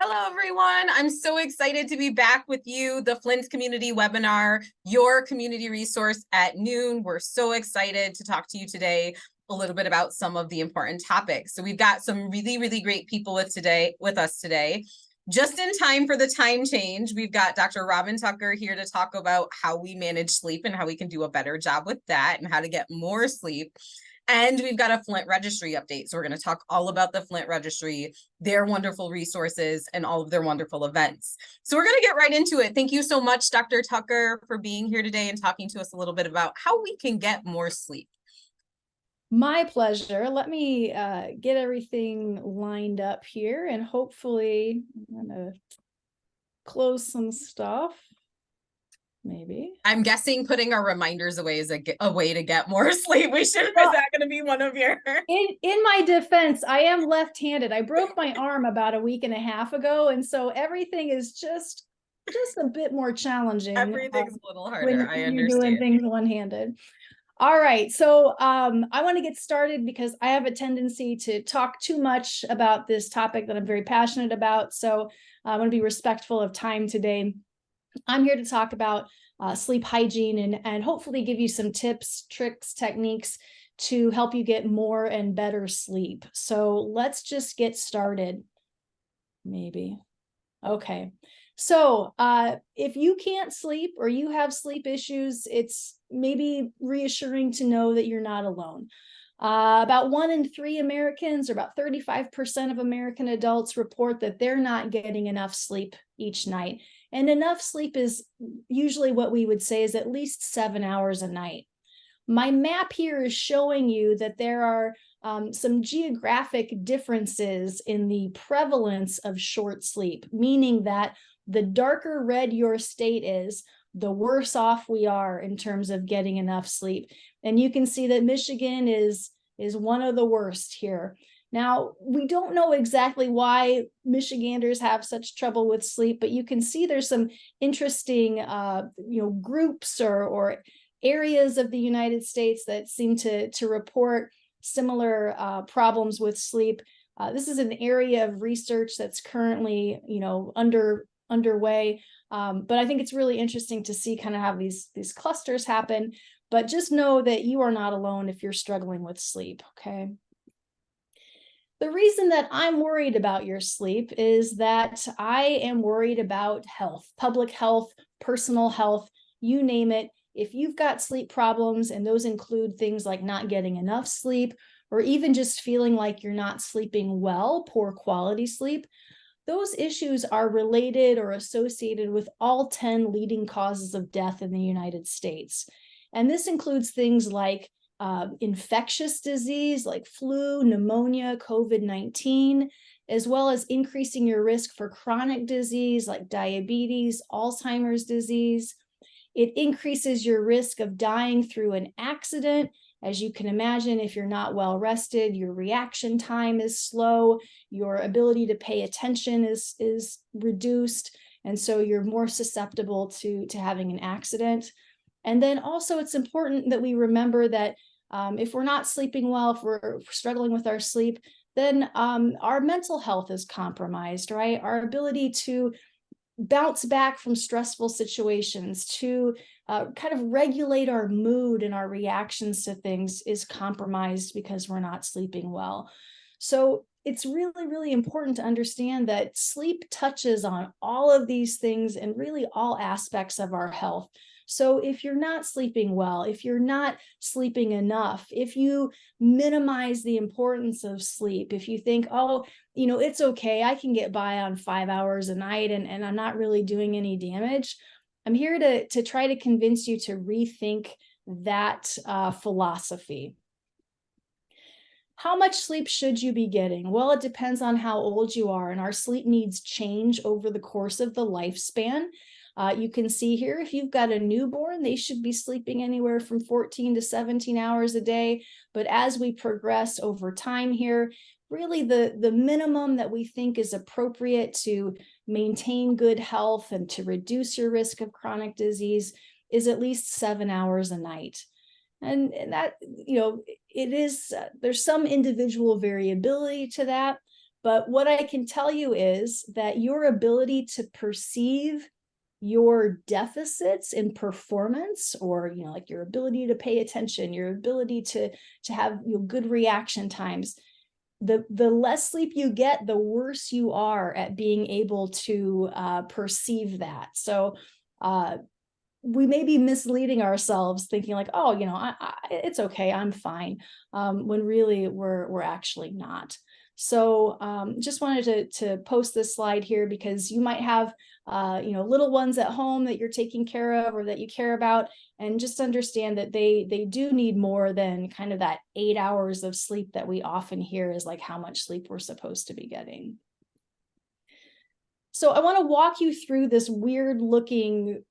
Hello, everyone. I'm so excited to be back with you, the Flint Community Webinar, your community resource at noon. We're so excited to talk to you today a little bit about some of the important topics. So we've got some really great people with us today. Just in time for the time change, we've got Dr. Robin Tucker here to talk about how we manage sleep and how we can do a better job with that and how to get more sleep. And we've got a Flint Registry update. So we're going to talk all about the Flint Registry, their wonderful resources, and all of their wonderful events. So we're going to get right into it. Thank you so much, Dr. Tucker, for being here today and talking to us a little bit about how we can get more sleep. My pleasure. Let me get everything lined up here, and hopefully I'm going to close some stuff. Maybe. I'm guessing putting our reminders away is a way to get more sleep. Is that going to be one of your? In my defense, I am left-handed. I broke my arm about a week and a half ago, and so everything is just a bit more challenging. Everything's a little harder. When you're doing things one-handed. All right, so I want to get started because I have a tendency to talk too much about this topic that I'm very passionate about. So I want to be respectful of time today. I'm here to talk about sleep hygiene and hopefully give you some tips, tricks, techniques to help you get more and better sleep. So let's just get started. Maybe. Okay. So if you can't sleep or you have sleep issues, it's maybe reassuring to know that you're not alone. About 1 in 3 Americans, or about 35% of American adults, report that they're not getting enough sleep each night. And enough sleep is usually what we would say is at least 7 hours a night. My map here is showing you that there are some geographic differences in the prevalence of short sleep, meaning that the darker red your state is, the worse off we are in terms of getting enough sleep. And you can see that Michigan is one of the worst here. Now, we don't know exactly why Michiganders have such trouble with sleep, but you can see there's some interesting groups or areas of the United States that seem to report similar problems with sleep. This is an area of research that's currently underway. But I think it's really interesting to see kind of how these clusters happen. But just know that you are not alone if you're struggling with sleep, okay? The reason that I'm worried about your sleep is that I am worried about health, public health, personal health, you name it. If you've got sleep problems, and those include things like not getting enough sleep, or even just feeling like you're not sleeping well, poor quality sleep, those issues are related or associated with all 10 leading causes of death in the United States. And this includes things like infectious disease like flu, pneumonia, COVID-19, as well as increasing your risk for chronic disease like diabetes, Alzheimer's disease. It increases your risk of dying through an accident. As you can imagine, if you're not well rested, your reaction time is slow, your ability to pay attention is reduced, and so you're more susceptible to having an accident. And then also it's important that we remember that if we're not sleeping well, if we're struggling with our sleep, then our mental health is compromised, right? Our ability to bounce back from stressful situations, to kind of regulate our mood and our reactions to things is compromised because we're not sleeping well. So it's really important to understand that sleep touches on all of these things and really all aspects of our health. So if you're not sleeping well, if you're not sleeping enough, if you minimize the importance of sleep, if you think, oh, it's okay, I can get by on 5 hours a night and I'm not really doing any damage, I'm here to try to convince you to rethink that philosophy. How much sleep should you be getting? Well, it depends on how old you are, and our sleep needs change over the course of the lifespan. You can see here, if you've got a newborn, they should be sleeping anywhere from 14 to 17 hours a day. But as we progress over time here, really the minimum that we think is appropriate to maintain good health and to reduce your risk of chronic disease is at least 7 hours a night. And that, it is, there's some individual variability to that, But what I can tell you is that your ability to perceive your deficits in performance, or like your ability to pay attention, your ability to have good reaction times, the less sleep you get, the worse you are at being able to perceive that. So we may be misleading ourselves thinking like, oh, it's okay, I'm fine, when really we're actually not. So just wanted to post this slide here because you might have little ones at home that you're taking care of or that you care about, and just understand that they do need more than kind of that 8 hours of sleep that we often hear is like how much sleep we're supposed to be getting. So I want to walk you through this weird looking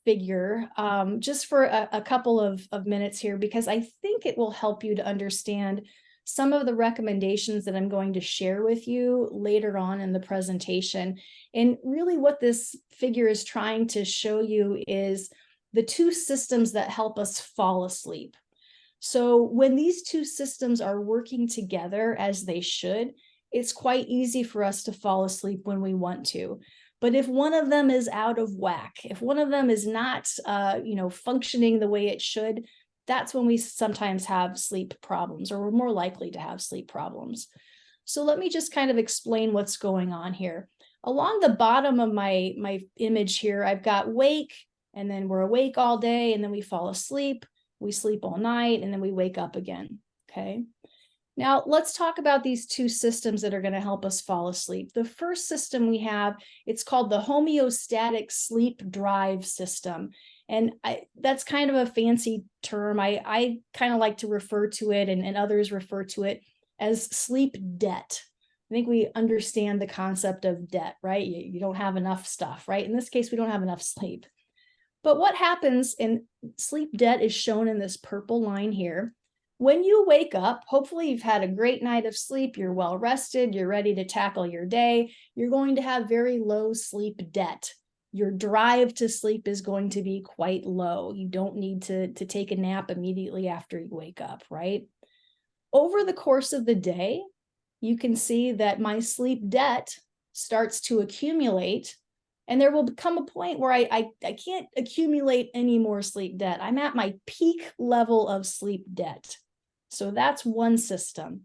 figure just for a couple of minutes here, because I think it will help you to understand some of the recommendations that I'm going to share with you later on in the presentation. And really what this figure is trying to show you is the two systems that help us fall asleep. So when these two systems are working together as they should, it's quite easy for us to fall asleep when we want to. But if one of them is out of whack, if one of them is not, functioning the way it should, that's when we sometimes have sleep problems, or we're more likely to have sleep problems. So let me just kind of explain what's going on here. Along the bottom of my image here, I've got wake, and then we're awake all day, and then we fall asleep, we sleep all night, and then we wake up again, okay? Now, let's talk about these two systems that are going to help us fall asleep. The first system we have, it's called the homeostatic sleep drive system. And that's kind of a fancy term. I kind of like to refer to it, and others refer to it as sleep debt. I think we understand the concept of debt, right? You don't have enough stuff, right? In this case, we don't have enough sleep. But what happens in sleep debt is shown in this purple line here. When you wake up, hopefully you've had a great night of sleep, you're well rested, you're ready to tackle your day, you're going to have very low sleep debt. Your drive to sleep is going to be quite low. You don't need to take a nap immediately after you wake up, right? Over the course of the day, you can see that my sleep debt starts to accumulate, and there will come a point where I can't accumulate any more sleep debt. I'm at my peak level of sleep debt. So that's one system.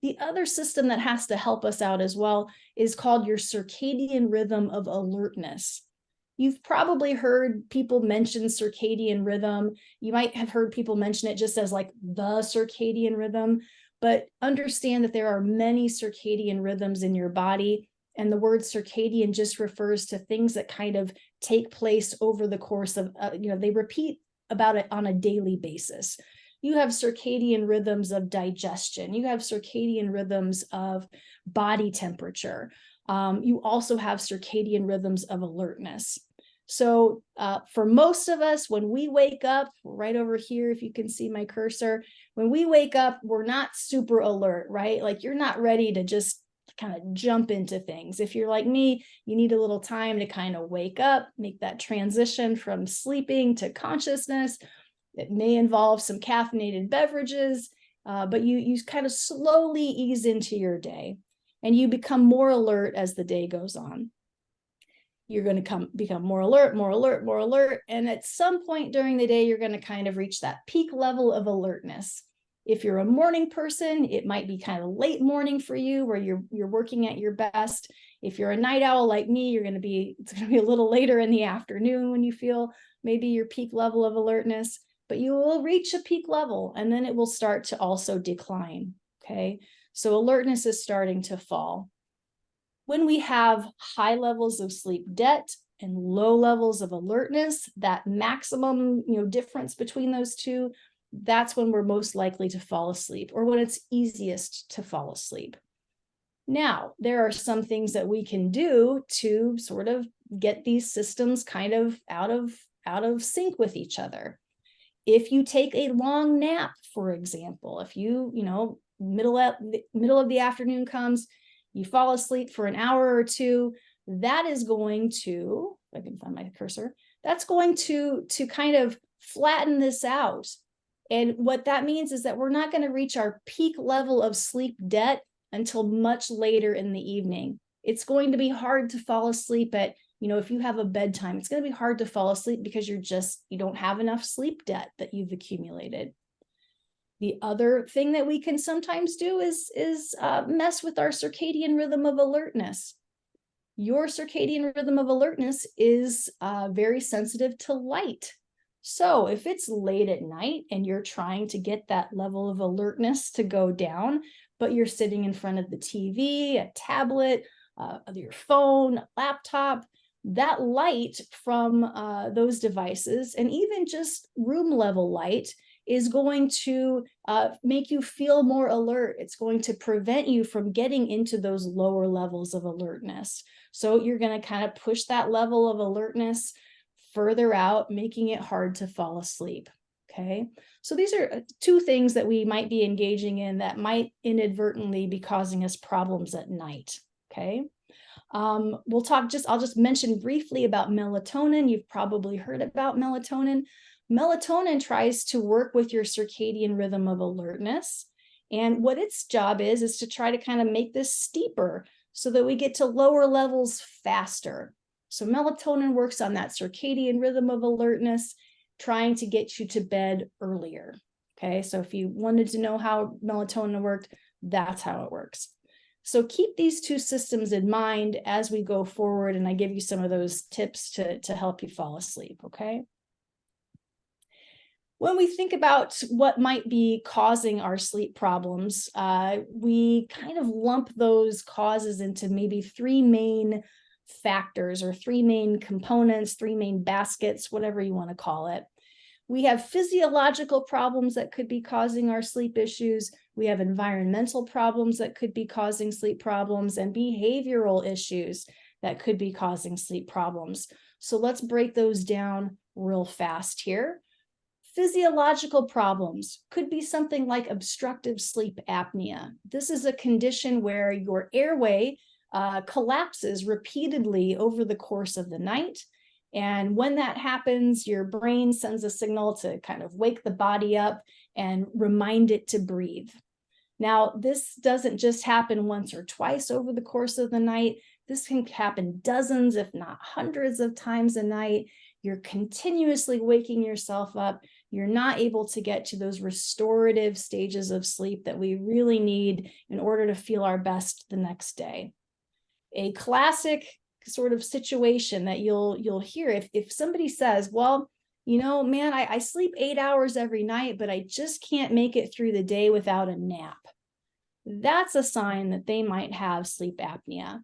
The other system that has to help us out as well is called your circadian rhythm of alertness. You've probably heard people mention circadian rhythm. You might have heard people mention it just as like the circadian rhythm, but understand that there are many circadian rhythms in your body. And the word circadian just refers to things that kind of take place over the course of, they repeat about it on a daily basis. You have circadian rhythms of digestion. You have circadian rhythms of body temperature. You also have circadian rhythms of alertness. So for most of us, when we wake up, right over here, if you can see my cursor, when we wake up, we're not super alert, right? Like you're not ready to just kind of jump into things. If you're like me, you need a little time to kind of wake up, make that transition from sleeping to consciousness. It may involve some caffeinated beverages, but you kind of slowly ease into your day, and you become more alert as the day goes on. You're going to become more alert, more alert, more alert. And at some point during the day, you're going to kind of reach that peak level of alertness. If you're a morning person, it might be kind of late morning for you where you're working at your best. If you're a night owl like me, it's going to be a little later in the afternoon when you feel maybe your peak level of alertness, but you will reach a peak level and then it will start to also decline. Okay. So alertness is starting to fall. When we have high levels of sleep debt and low levels of alertness, that maximum, difference between those two, that's when we're most likely to fall asleep, or when it's easiest to fall asleep. Now, there are some things that we can do to sort of get these systems kind of out of sync with each other. If you take a long nap, for example, if middle of the afternoon comes, you fall asleep for an hour or two, that is going to, if I can find my cursor, that's going to kind of flatten this out. And what that means is that we're not going to reach our peak level of sleep debt until much later in the evening. It's going to be hard to fall asleep at, if you have a bedtime, it's going to be hard to fall asleep because you don't have enough sleep debt that you've accumulated. The other thing that we can sometimes do is mess with our circadian rhythm of alertness. Your circadian rhythm of alertness is very sensitive to light. So if it's late at night and you're trying to get that level of alertness to go down, but you're sitting in front of the TV, a tablet, your phone, laptop, that light from those devices, and even just room level light, is going to make you feel more alert. It's going to prevent you from getting into those lower levels of alertness. So you're going to kind of push that level of alertness further out, making it hard to fall asleep. Okay, so these are two things that we might be engaging in that might inadvertently be causing us problems at night. Okay. I'll just mention briefly about melatonin. You've probably heard about melatonin. Melatonin tries to work with your circadian rhythm of alertness. And what its job is to try to kind of make this steeper so that we get to lower levels faster. So melatonin works on that circadian rhythm of alertness, trying to get you to bed earlier. Okay, so if you wanted to know how melatonin worked, that's how it works. So keep these two systems in mind as we go forward, and I give you some of those tips to help you fall asleep, okay? When we think about what might be causing our sleep problems, we kind of lump those causes into maybe three main factors or three main components, three main baskets, whatever you want to call it. We have physiological problems that could be causing our sleep issues. We have environmental problems that could be causing sleep problems, and behavioral issues that could be causing sleep problems. So let's break those down real fast here. Physiological problems could be something like obstructive sleep apnea. This is a condition where your airway collapses repeatedly over the course of the night. And when that happens, your brain sends a signal to kind of wake the body up and remind it to breathe. Now, this doesn't just happen once or twice over the course of the night. This can happen dozens, if not hundreds of times a night. You're continuously waking yourself up. You're not able to get to those restorative stages of sleep that we really need in order to feel our best the next day. A classic sort of situation that you'll hear if somebody says, well, man, I sleep 8 hours every night, but I just can't make it through the day without a nap. That's a sign that they might have sleep apnea.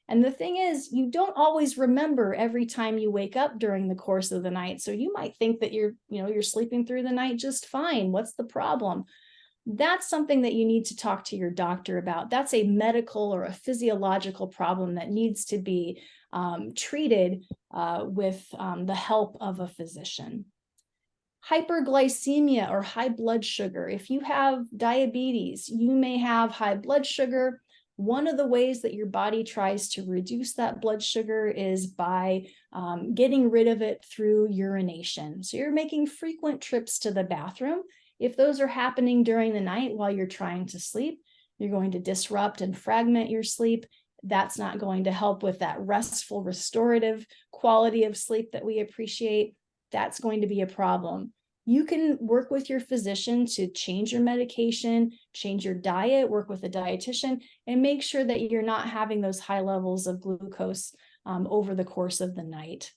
And the thing is, you don't always remember every time you wake up during the course of the night. So you might think that you're sleeping through the night just fine. What's the problem? That's something that you need to talk to your doctor about. That's a medical or a physiological problem that needs to be treated with the help of a physician. Hyperglycemia or high blood sugar. If you have diabetes, you may have high blood sugar. One of the ways that your body tries to reduce that blood sugar is by getting rid of it through urination. So you're making frequent trips to the bathroom. If those are happening during the night while you're trying to sleep, you're going to disrupt and fragment your sleep. That's not going to help with that restful, restorative quality of sleep that we appreciate. That's going to be a problem. You can work with your physician to change your medication, change your diet, work with a dietitian, and make sure that you're not having those high levels of glucose over the course of the night.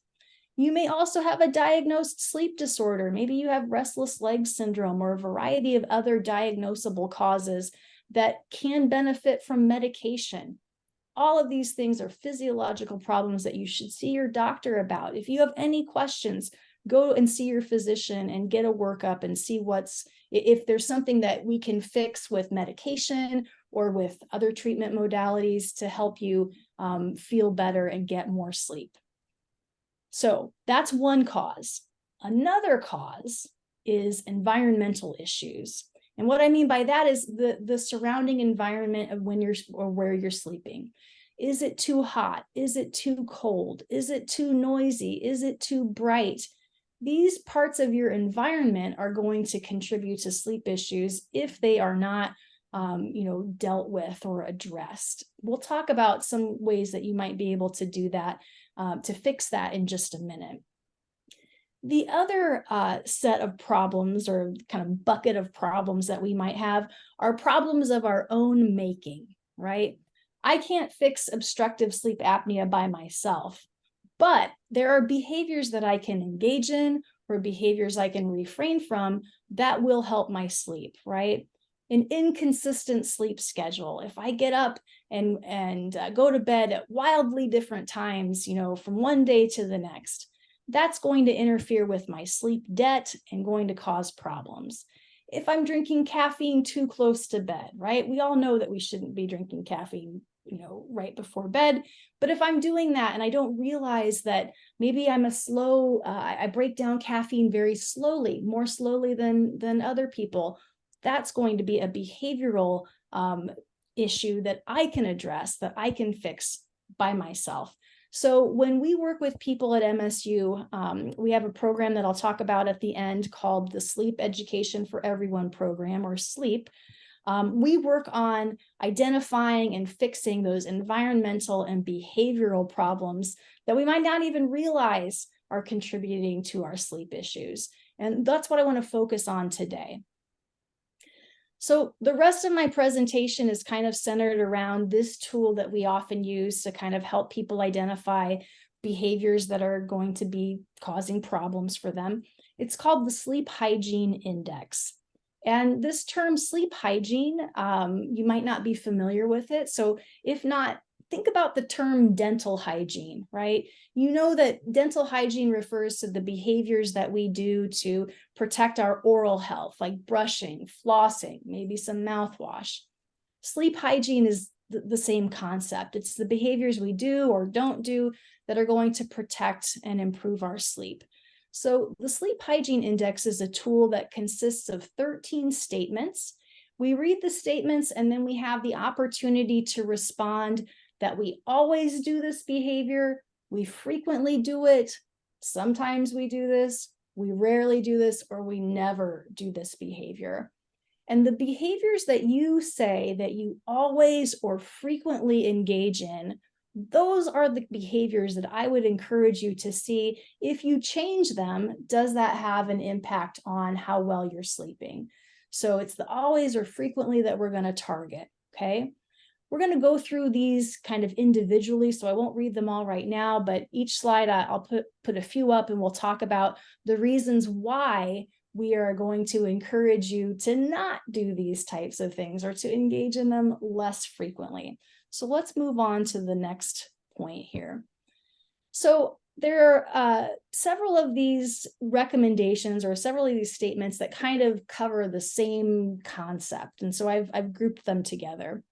You may also have a diagnosed sleep disorder. Maybe you have restless leg syndrome or a variety of other diagnosable causes that can benefit from medication. All of these things are physiological problems that you should see your doctor about. If you have any questions, go and see your physician and get a workup and see if there's something that we can fix with medication or with other treatment modalities to help you feel better and get more sleep. So that's one cause. Another cause is environmental issues. And what I mean by that is the surrounding environment of where you're sleeping. Is it too hot? Is it too cold? Is it too noisy? Is it too bright? These parts of your environment are going to contribute to sleep issues if they are not dealt with or addressed. We'll talk about some ways that you might be able to do that, to fix that in just a minute. The other set of problems, or kind of bucket of problems that we might have, are problems of our own making, right? I can't fix obstructive sleep apnea by myself, but there are behaviors that I can engage in, or behaviors I can refrain from, that will help my sleep, right? An inconsistent sleep schedule. If I get up and go to bed at wildly different times, from one day to the next, that's going to interfere with my sleep debt and going to cause problems. If I'm drinking caffeine too close to bed, right? We all know that we shouldn't be drinking caffeine, right before bed. But if I'm doing that and I don't realize that maybe I'm I break down caffeine very slowly, more slowly than other people, that's going to be a behavioral issue that I can address, that I can fix by myself. So when we work with people at MSU, we have a program that I'll talk about at the end called the Sleep Education for Everyone program, or SLEEP. We work on identifying and fixing those environmental and behavioral problems that we might not even realize are contributing to our sleep issues. And that's what I want to focus on today. So the rest of my presentation is kind of centered around this tool that we often use to kind of help people identify behaviors that are going to be causing problems for them. It's called the Sleep Hygiene Index. And this term sleep hygiene, you might not be familiar with it. So if not, think about the term dental hygiene, right? You know that dental hygiene refers to the behaviors that we do to protect our oral health, like brushing, flossing, maybe some mouthwash. Sleep hygiene is the same concept. It's the behaviors we do or don't do that are going to protect and improve our sleep. So the Sleep Hygiene Index is a tool that consists of 13 statements. We read the statements and then we have the opportunity to respond that we always do this behavior, we frequently do it, sometimes we do this, we rarely do this, or we never do this behavior. And the behaviors that you say that you always or frequently engage in, those are the behaviors that I would encourage you to see if you change them, does that have an impact on how well you're sleeping? So it's the always or frequently that we're going to target, okay? We're going to go through these kind of individually, so I won't read them all right now, but each slide I'll put a few up and we'll talk about the reasons why we are going to encourage you to not do these types of things or to engage in them less frequently. So let's move on to the next point here. So there are several of these recommendations or several of these statements that kind of cover the same concept. And so I've grouped them together.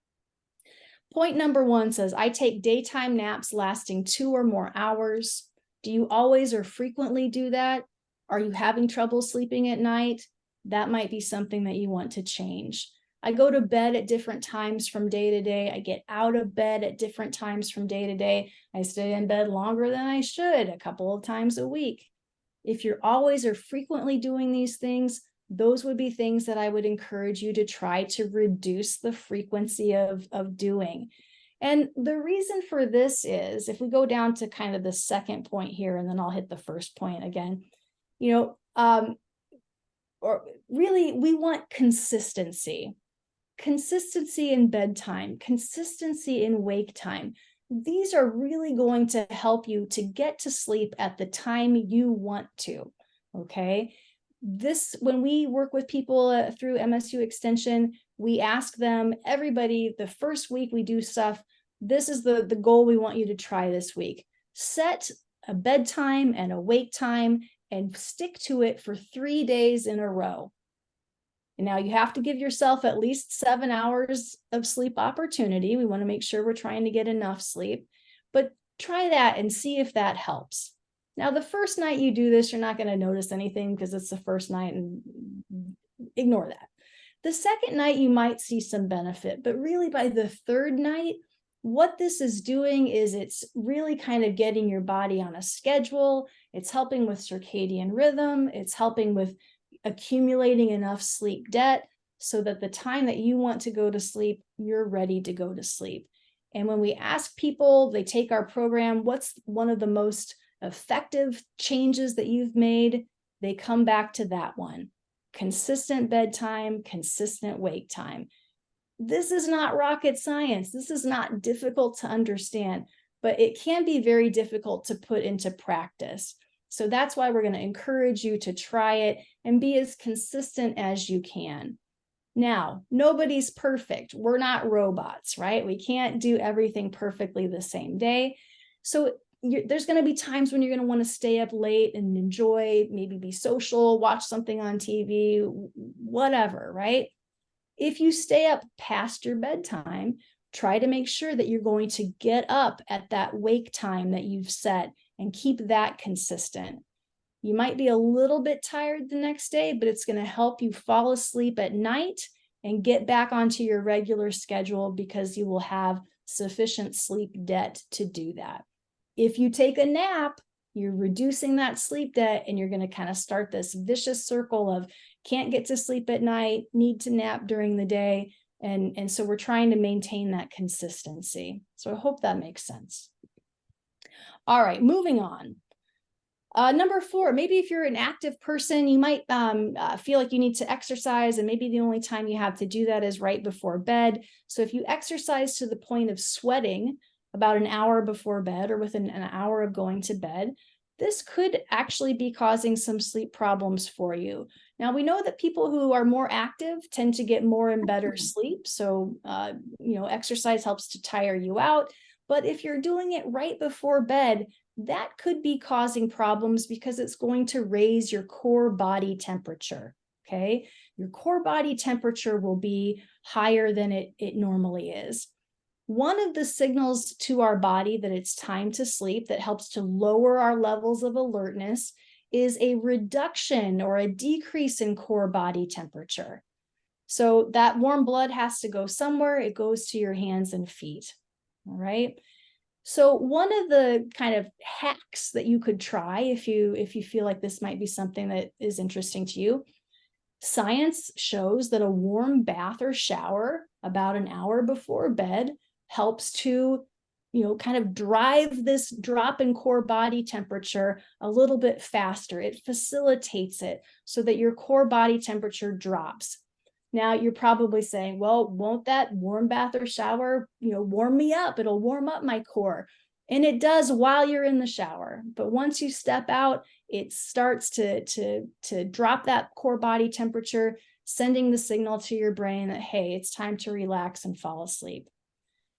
Point number 1 says, I take daytime naps lasting 2 or more hours. Do you always or frequently do that? Are you having trouble sleeping at night? That might be something that you want to change. I go to bed at different times from day to day. I get out of bed at different times from day to day. I stay in bed longer than I should, a couple of times a week. If you're always or frequently doing these things, those would be things that I would encourage you to try to reduce the frequency of doing. And the reason for this is, if we go down to kind of the second point here, and then I'll hit the first point again, or really we want consistency. Consistency in bedtime, consistency in wake time. These are really going to help you to get to sleep at the time you want to, okay? When we work with people through MSU Extension, we ask them, everybody, the first week we do stuff, this is the goal we want you to try this week. Set a bedtime and a wake time and stick to it for 3 days in a row. And now you have to give yourself at least 7 hours of sleep opportunity. We want to make sure we're trying to get enough sleep, but try that and see if that helps. Now, the first night you do this, you're not going to notice anything because it's the first night, and ignore that. The second night, you might see some benefit, but really by the third night, what this is doing is it's really kind of getting your body on a schedule. It's helping with circadian rhythm. It's helping with accumulating enough sleep debt so that the time that you want to go to sleep, you're ready to go to sleep. And when we ask people, they take our program, what's one of the most effective changes that you've made? They come back to that one. Consistent bedtime, consistent wake time. This is not rocket science. This is not difficult to understand, but it can be very difficult to put into practice. So that's why we're going to encourage you to try it and be as consistent as you can. Now, nobody's perfect. We're not robots, right? We can't do everything perfectly the same day. So there's going to be times when you're going to want to stay up late and enjoy, maybe be social, watch something on TV, whatever, right? If you stay up past your bedtime, try to make sure that you're going to get up at that wake time that you've set and keep that consistent. You might be a little bit tired the next day, but it's going to help you fall asleep at night and get back onto your regular schedule because you will have sufficient sleep debt to do that. If you take a nap, you're reducing that sleep debt and you're going to kind of start this vicious circle of can't get to sleep at night, need to nap during the day. And so we're trying to maintain that consistency. So I hope that makes sense. All right, moving on. Number 4, maybe if you're an active person, you might feel like you need to exercise, and maybe the only time you have to do that is right before bed. So if you exercise to the point of sweating about an hour before bed or within an hour of going to bed, this could actually be causing some sleep problems for you. Now, we know that people who are more active tend to get more and better sleep. So, exercise helps to tire you out. But if you're doing it right before bed, that could be causing problems because it's going to raise your core body temperature, okay? Your core body temperature will be higher than it normally is. One of the signals to our body that it's time to sleep that helps to lower our levels of alertness is a reduction or a decrease in core body temperature. So that warm blood has to go somewhere. It goes to your hands and feet, all right? So one of the kind of hacks that you could try if you feel like this might be something that is interesting to you, science shows that a warm bath or shower about an hour before bed helps to, kind of drive this drop in core body temperature a little bit faster. It facilitates it so that your core body temperature drops. Now, you're probably saying, well, won't that warm bath or shower, warm me up? It'll warm up my core. And it does while you're in the shower. But once you step out, it starts to drop that core body temperature, sending the signal to your brain that, hey, it's time to relax and fall asleep.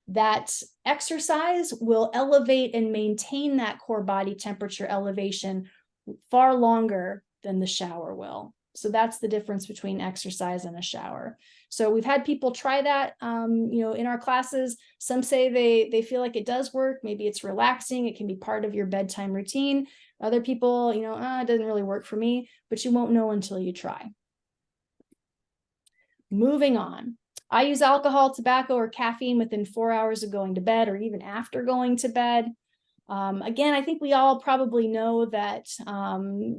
That exercise will elevate and maintain that core body temperature elevation far longer than the shower will. So that's the difference between exercise and a shower. So we've had people try that, in our classes. Some say they feel like it does work. Maybe it's relaxing. It can be part of your bedtime routine. Other people, it doesn't really work for me, but you won't know until you try. Moving on. I use alcohol, tobacco, or caffeine within 4 hours of going to bed or even after going to bed. Again, I think we all probably know that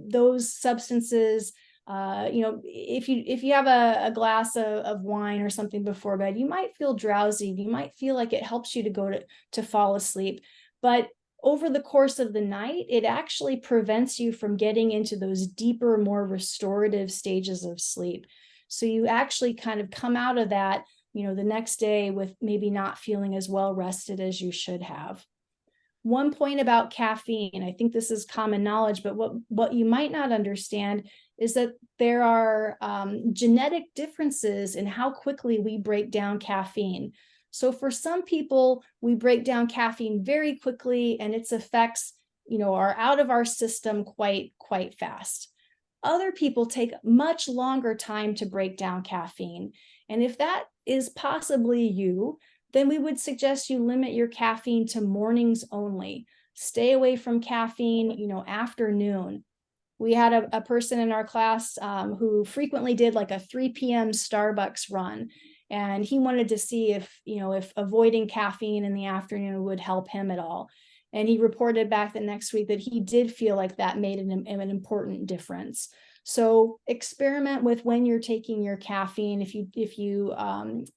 those substances, if you have a glass of wine or something before bed, you might feel drowsy. You might feel like it helps you to go to fall asleep. But over the course of the night, it actually prevents you from getting into those deeper, more restorative stages of sleep. So you actually kind of come out of that, the next day with maybe not feeling as well rested as you should have. One point about caffeine, I think this is common knowledge, but what you might not understand is that there are genetic differences in how quickly we break down caffeine. So for some people, we break down caffeine very quickly and its effects, are out of our system quite fast. Other people take much longer time to break down caffeine. And if that is possibly you, then we would suggest you limit your caffeine to mornings only. Stay away from caffeine, after noon. We had a person in our class who frequently did like a 3 p.m. Starbucks run. And he wanted to see if avoiding caffeine in the afternoon would help him at all. And he reported back the next week that he did feel like that made an important difference. So experiment with when you're taking your caffeine. If you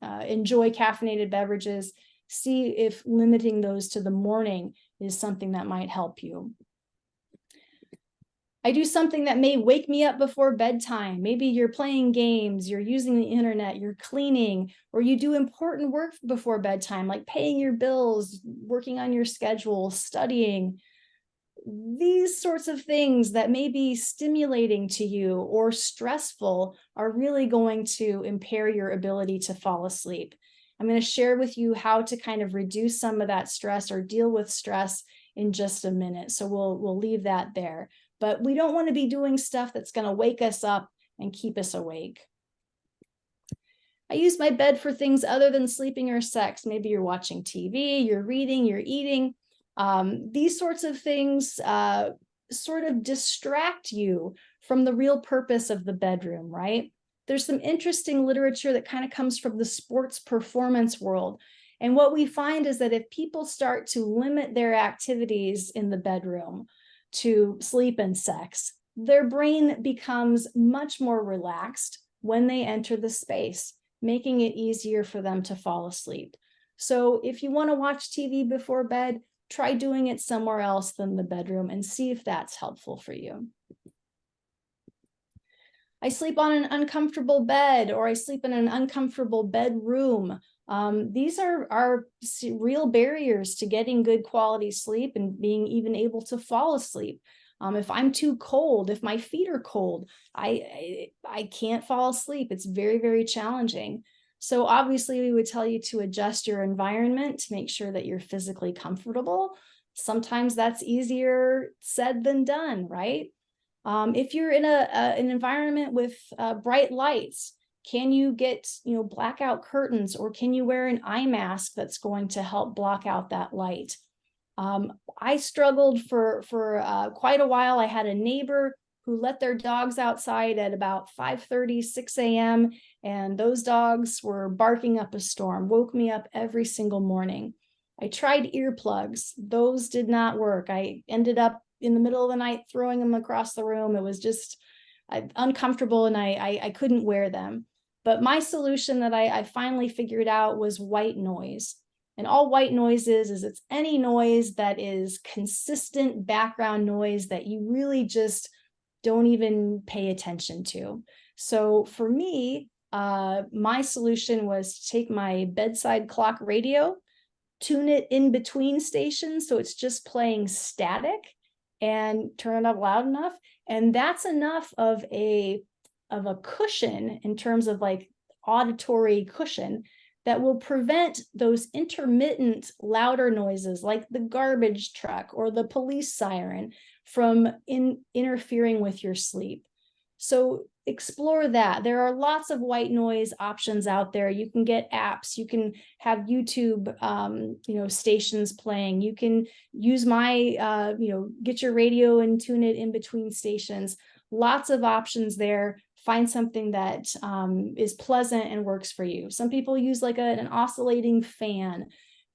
enjoy caffeinated beverages, see if limiting those to the morning is something that might help you. I do something that may wake me up before bedtime. Maybe you're playing games, you're using the internet, you're cleaning, or you do important work before bedtime, like paying your bills, working on your schedule, studying. These sorts of things that may be stimulating to you or stressful are really going to impair your ability to fall asleep. I'm going to share with you how to kind of reduce some of that stress or deal with stress in just a minute. So we'll leave that there. But we don't want to be doing stuff that's going to wake us up and keep us awake. I use my bed for things other than sleeping or sex. Maybe you're watching TV, you're reading, you're eating. These sorts of things sort of distract you from the real purpose of the bedroom, right? There's some interesting literature that kind of comes from the sports performance world. And what we find is that if people start to limit their activities in the bedroom to sleep and sex, their brain becomes much more relaxed when they enter the space, making it easier for them to fall asleep. So if you want to watch TV before bed, try doing it somewhere else than the bedroom and see if that's helpful for you. I sleep on an uncomfortable bed, or I sleep in an uncomfortable bedroom. These are real barriers to getting good quality sleep and being even able to fall asleep. If I'm too cold, if my feet are cold, I can't fall asleep. It's very, very challenging. So obviously we would tell you to adjust your environment to make sure that you're physically comfortable. Sometimes that's easier said than done, right? If you're in an environment with bright lights, can you get blackout curtains, or can you wear an eye mask that's going to help block out that light? I struggled for quite a while. I had a neighbor who let their dogs outside at about 5:30, 6 a.m. And those dogs were barking up a storm, woke me up every single morning. I tried earplugs. Those did not work. I ended up in the middle of the night throwing them across the room. It was just uncomfortable, and I couldn't wear them. But my solution that I finally figured out was white noise. And all white noise is it's any noise that is consistent background noise that you really just don't even pay attention to. So for me, my solution was to take my bedside clock radio, tune it in between stations so it's just playing static, and turn it up loud enough. And that's enough of a cushion in terms of like auditory cushion that will prevent those intermittent louder noises like the garbage truck or the police siren from interfering with your sleep. So explore that. There are lots of white noise options out there. You can get apps. You can have YouTube, stations playing. You can use my, get your radio and tune it in between stations. Lots of options there. Find something that is pleasant and works for you. Some people use like an oscillating fan.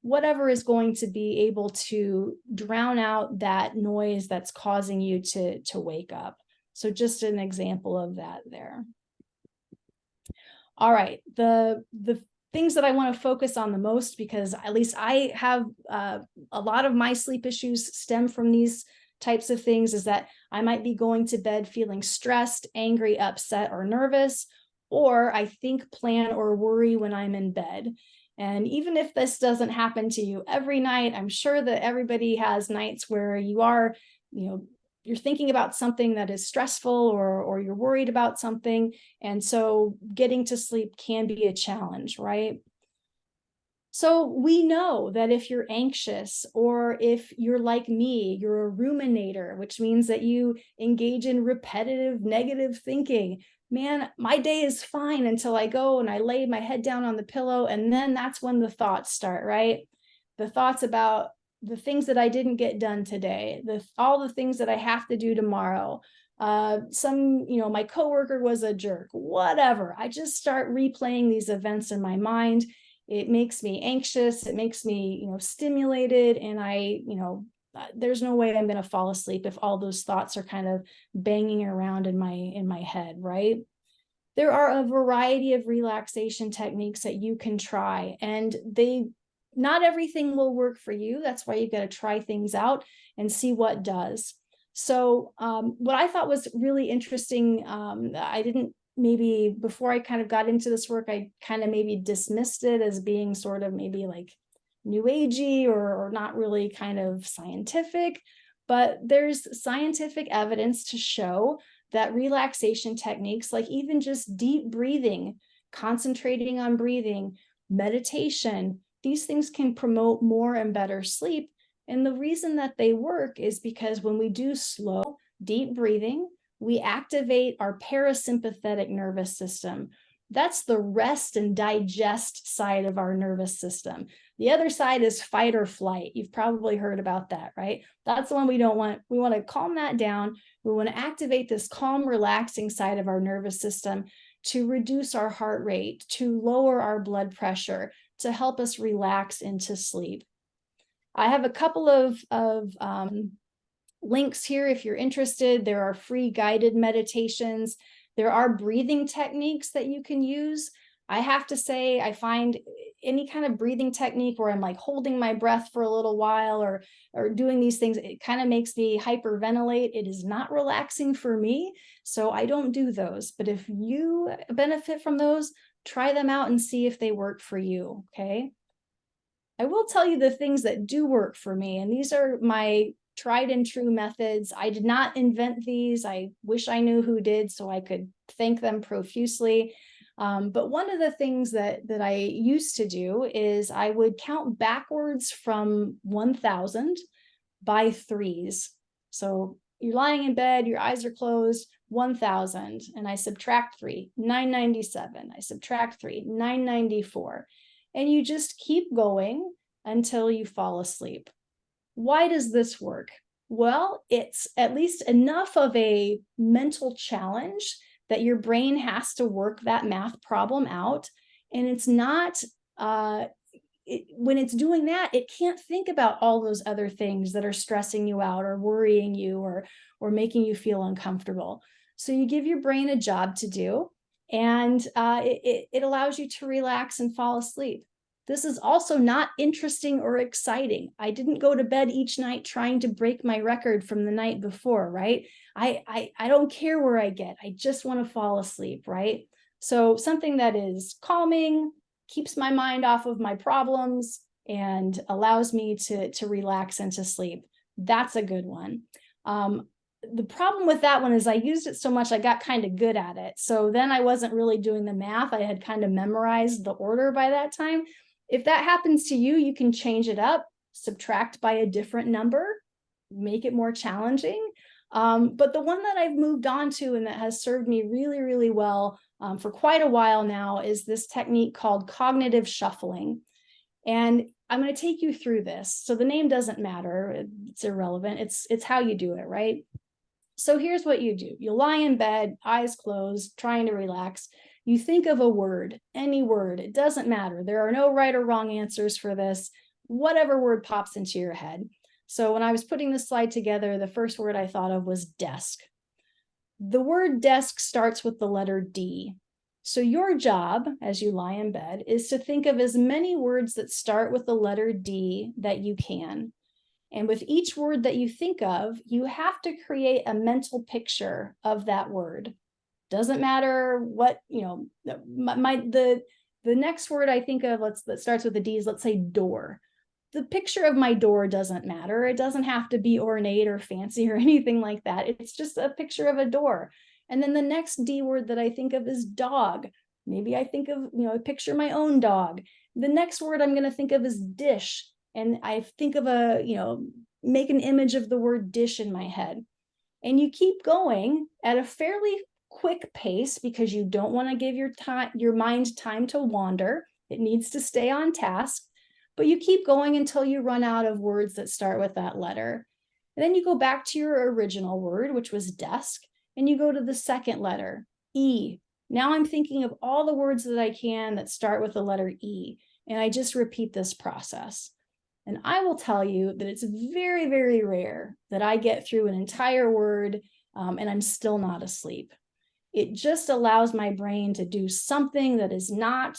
Whatever is going to be able to drown out that noise that's causing you to wake up. So just an example of that there. All right, the things that I want to focus on the most, because at least I have a lot of my sleep issues stem from these types of things, is that I might be going to bed feeling stressed, angry, upset, or nervous, or I think, plan, or worry when I'm in bed. And even if this doesn't happen to you every night, I'm sure that everybody has nights where you are, you're thinking about something that is stressful, or you're worried about something. And so getting to sleep can be a challenge, right? So we know that if you're anxious, or if you're like me, you're a ruminator, which means that you engage in repetitive negative thinking. Man, my day is fine until I go and I lay my head down on the pillow, and then that's when the thoughts start, right? The thoughts about the things that I didn't get done today, all the things that I have to do tomorrow. My coworker was a jerk, whatever. I just start replaying these events in my mind. It makes me anxious. It makes me, stimulated, and I there's no way I'm going to fall asleep if all those thoughts are kind of banging around in my head, right? There are a variety of relaxation techniques that you can try, and not everything will work for you. That's why you've got to try things out and see what does. So what I thought was really interesting, I didn't, maybe before I kind of got into this work, I kind of maybe dismissed it as being sort of maybe like new agey or not really kind of scientific, but there's scientific evidence to show that relaxation techniques, like even just deep breathing, concentrating on breathing, meditation, these things can promote more and better sleep. And the reason that they work is because when we do slow, deep breathing, we activate our parasympathetic nervous system. That's the rest and digest side of our nervous system. The other side is fight or flight. You've probably heard about that, right? That's the one we don't want. We want to calm that down. We want to activate this calm, relaxing side of our nervous system to reduce our heart rate, to lower our blood pressure, to help us relax into sleep. I have a couple of links here if you're interested. There are free guided meditations. There are breathing techniques that you can use. I have to say, I find any kind of breathing technique where I'm like holding my breath for a little while or doing these things, it kind of makes me hyperventilate. It is not relaxing for me, so I don't do those. But if you benefit from those, try them out and see if they work for you, okay? I will tell you the things that do work for me, and these are my tried and true methods. I did not invent these. I wish I knew who did so I could thank them profusely. But one of the things that I used to do is I would count backwards from 1,000 by threes. So you're lying in bed, your eyes are closed, 1,000, and I subtract 3, 997. I subtract 3, 994. And you just keep going until you fall asleep. Why does this work? Well, it's at least enough of a mental challenge that your brain has to work that math problem out. And it's not, when it's doing that, it can't think about all those other things that are stressing you out or worrying you or making you feel uncomfortable. So you give your brain a job to do, and it allows you to relax and fall asleep. This is also not interesting or exciting. I didn't go to bed each night trying to break my record from the night before, right? I don't care where I get. I just want to fall asleep, right? So something that is calming, keeps my mind off of my problems, and allows me to relax and to sleep. That's a good one. The problem with that one is I used it so much, I got kind of good at it. So then I wasn't really doing the math. I had kind of memorized the order by that time. If that happens to you, you can change it up, subtract by a different number, make it more challenging. But the one that I've moved on to and that has served me really, really well for quite a while now is this technique called cognitive shuffling. And I'm going to take you through this. So the name doesn't matter. It's irrelevant. It's how you do it, right? So here's what you do. You lie in bed, eyes closed, trying to relax. You think of a word, any word, it doesn't matter. There are no right or wrong answers for this. Whatever word pops into your head. So when I was putting this slide together, the first word I thought of was desk. The word desk starts with the letter D. So your job, as you lie in bed, is to think of as many words that start with the letter D that you can. And with each word that you think of, you have to create a mental picture of that word. Doesn't matter what, the next word I think of that starts with a D is, let's say, door. The picture of my door doesn't matter. It doesn't have to be ornate or fancy or anything like that. It's just a picture of a door. And then the next D word that I think of is dog. Maybe I think of, I picture my own dog. The next word I'm going to think of is dish. And I think of make an image of the word dish in my head. And you keep going at a fairly quick pace because you don't want to give your mind time to wander. It needs to stay on task, but you keep going until you run out of words that start with that letter. And then you go back to your original word, which was desk, and you go to the second letter, E. Now I'm thinking of all the words that I can that start with the letter E, and I just repeat this process. And I will tell you that it's very, very rare that I get through an entire word and I'm still not asleep. It just allows my brain to do something that is not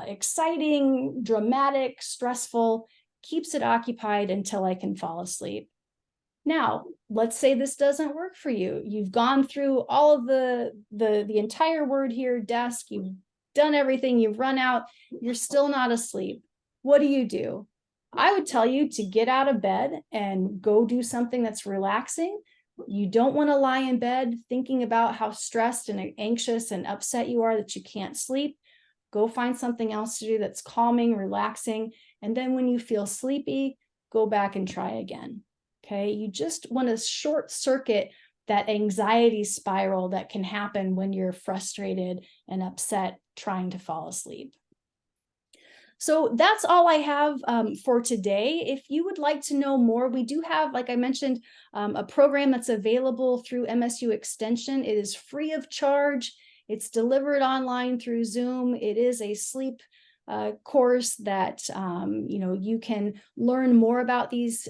exciting, dramatic, stressful, keeps it occupied until I can fall asleep. Now, let's say this doesn't work for you. You've gone through all of the entire word here, desk, you've done everything, you've run out, you're still not asleep. What do? I would tell you to get out of bed and go do something that's relaxing. You don't want to lie in bed thinking about how stressed and anxious and upset you are that you can't sleep. Go find something else to do that's calming, relaxing. And then when you feel sleepy, go back and try again. Okay, you just want to short circuit that anxiety spiral that can happen when you're frustrated and upset trying to fall asleep. So that's all I have for today. If you would like to know more, we do have, like I mentioned, a program that's available through MSU Extension. It is free of charge. It's delivered online through Zoom. It is a sleep course that you can learn more about these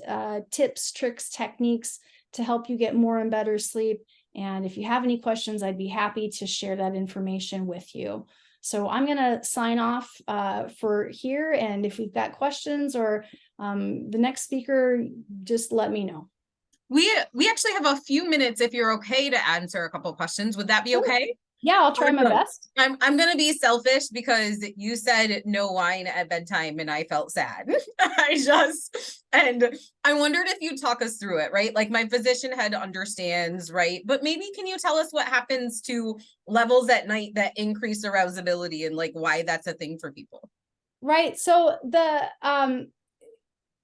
tips, tricks, techniques to help you get more and better sleep. And if you have any questions, I'd be happy to share that information with you. So I'm going to sign off for here. And if we've got questions or the next speaker, just let me know. We actually have a few minutes if you're okay to answer a couple questions. Would that be okay? Yeah, I'll try my best. I'm going to be selfish because you said no wine at bedtime and I felt sad. And I wondered if you'd talk us through it, right? Like my physician head understands, right? But maybe can you tell us what happens to levels at night that increase arousability and like why that's a thing for people? Right. So